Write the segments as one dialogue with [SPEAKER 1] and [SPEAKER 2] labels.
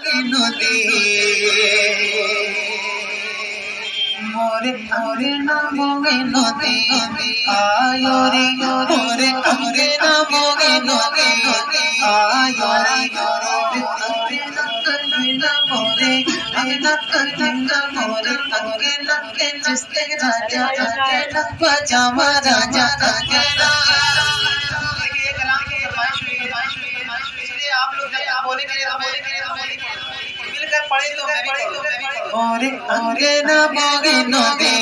[SPEAKER 1] নদী মোরে মোরে নামে নদী আয়রে মোরে মোরে নামে নদী আয়রে মোরে মোরে মোরে তকে নকে जिसके राजा पजामा राजा आप लोग जब बोलेंगे मिलकर पढ़े तो और अंगे ना बोगे नदी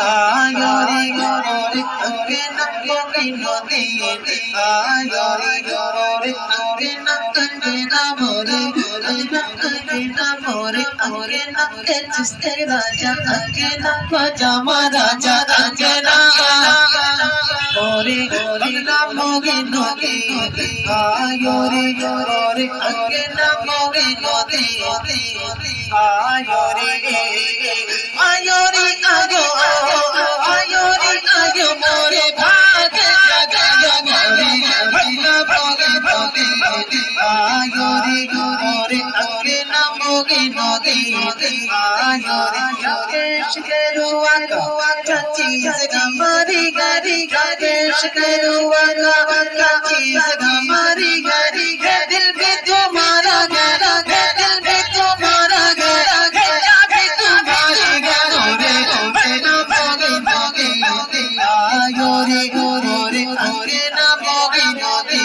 [SPEAKER 1] आयोरे गोरे अंगे ना बोगे नदी आयोरे गोरे अंगे ना कंगे ना मोरे अंगे ना के जिसके राजा अंगे ना पजामा राजा अंगे ना गोरे गोरे ना बोगे नदी आयोरे गोरे अंगे ना बोगे नदी आयोरे आयोरे आयो आयोरे आयो मोरे भाग जगायो मोरे ना बोगे नदी आयोरे गोरे अंगे ना बोगे नदी आयोरे योगेश करुआ का चीज हमारी गरी गणेश करुआ का चीज हमारी गरी दिल भी तुम्हारा गरा दिल भी तुम्हारा गरा गरा भी तुम्हारी गरोरे ना बोगे बोगे आयोरे गोरे अंगे ना बोगे नदी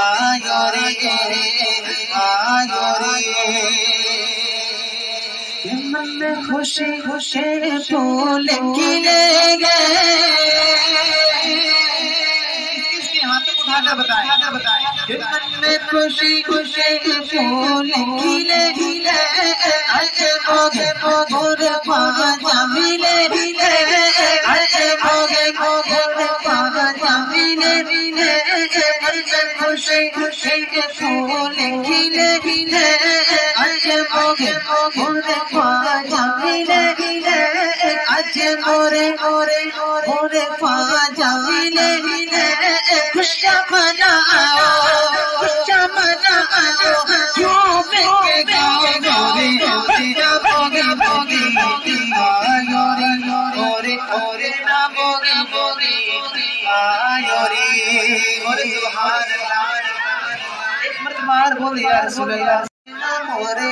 [SPEAKER 1] आयोरे आयोरे मन में खुशी खुशी फूल खिले गए किसके हाथों को उठाकर बताएं मन में खुशी खुशी फूल खिले खिले अजे भोगे भोगे पाजा मिले मिले अजे भोगे भोगे पाजा मिले मिले खुशी खुशी फूल खिले खिले अजे भोगे भोगे पाजा मिले मिले अजे मोरे मोरे मोरे पाजा मिले मिले खुशियाँ मनाओ खुशियाँ मनाओ क्यों मिलके गाओ गोरे तेरा बोगे बोगे आयोरे ओरे ओरे ना बोगे बोगे आयोरे ओरे सुभान अल्लाह एक मर्तबा बोल या रसूल अल्लाह मोरे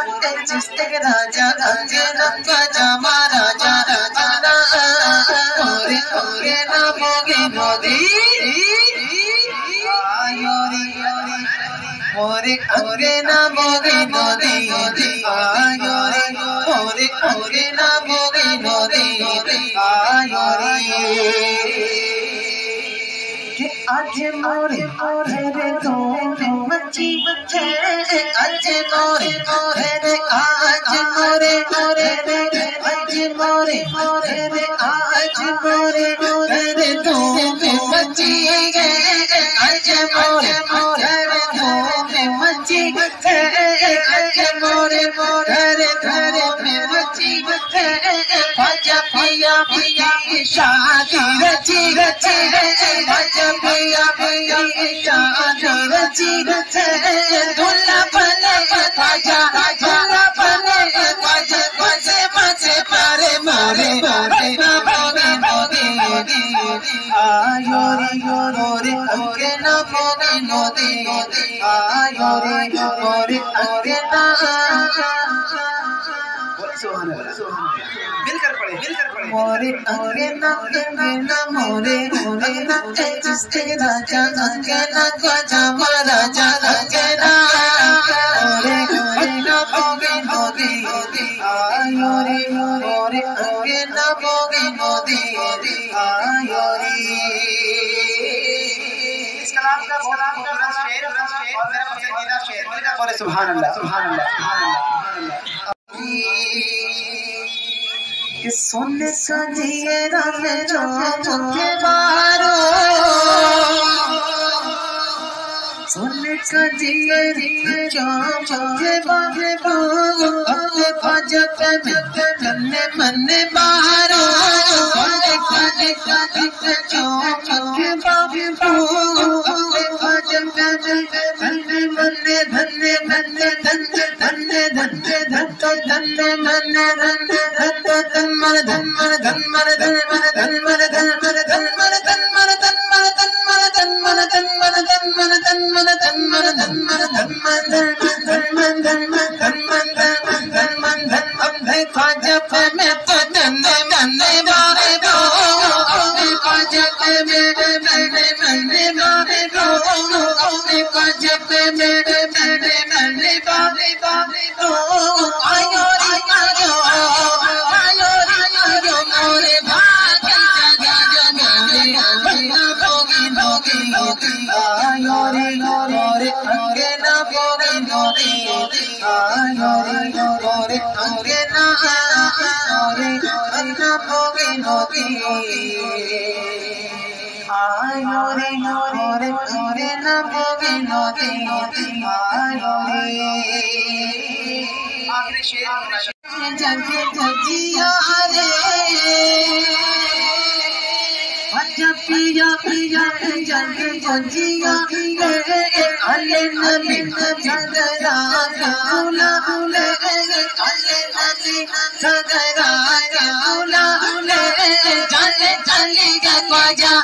[SPEAKER 1] अंगे जिसके राजा अंगे नंगा जामा राजा राजा मोरे अंगे ना बोगे नदी आयोरे मोरे अंगे ना बोगे नदी आयोरे मोरे अंगे ना बोगे नदी आयोरे आज मोरे मोरे रे तो मची बचे आज मोरे मोरे रे आज मोरे मोरे रे आज मोरे मोरे रे आज मोरे मोरे रे तो मची गए आज मोरे मोरे रे तो मची बचे आज मोरे मोरे रे धरे में मची बचे आजा पिया पिया शादी रची रची आजा पिया पिया शादी रची रची दुल्हा बने आजा दुल्हा बने आजा मजे मजे मारे मारे ना बोगे बोगे आयोरे गोरे अंगे ना बोगे नदी आयोरे गोरे अंगे ना मिलकर पढ़े मोरे अंगे ना मोरे मोरे ना जिसके राजा अंगे ना जामा राजा अंगे ना मोरे मोरे ना बोगे नदी आयोरे मोरे अंगे ना बोगे नदी आयोरे इस कलाम का शेर और मेरा पसंदीदा शेर मिलकर बोले सुभान अल्लाह सुभान अल्लाह सुभान अल्लाह कि सोने सजिए रंग जो के बारो सोने सजिए रंग जो के बारो अपने भजत में तन्ने मन्ने बारो सोने खाने खाने जो के बारो अपने भजत में तन्ने मन्ने धन्ने धन्ने पिया पिया जग जिया अले नबी सगरा गौला अले नबी सगरा गौला चले चले ख्वाजा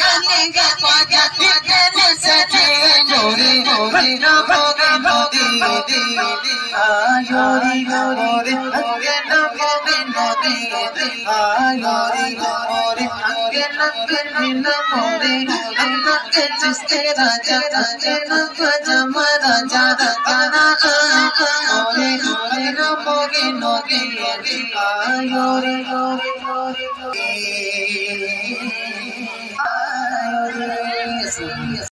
[SPEAKER 1] चले ख्वाजा कितने सके गोरे गोरे भोगे नदी आयोरी गोरे अंगे न भोगे नदी आयोरी गोरे अंगे न मोरे अन्ना के जिसके राजा राजे न ख्वाजा महाराजा तारा गोरे गोरे न भोगे नदी आयोरी गोरे गोरे